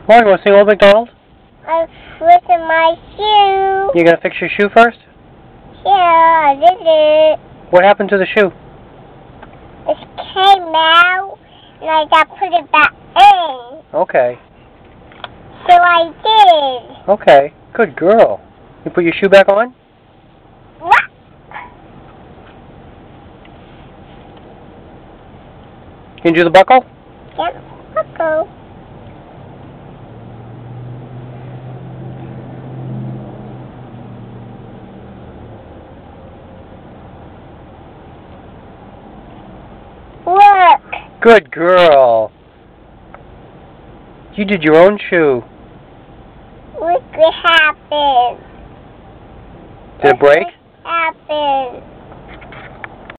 Come on, you want to sing Old MacDonald? I'm fixing my shoe. You gonna fix your shoe first? Yeah, I did it. What happened to the shoe? It came out, and I got to put it back in. Okay. So I did. Okay. Good girl. You put your shoe back on? What? Can you do the buckle? Yep, buckle. Look. Good girl. You did your own shoe. Look what happened. Did it break? What happened?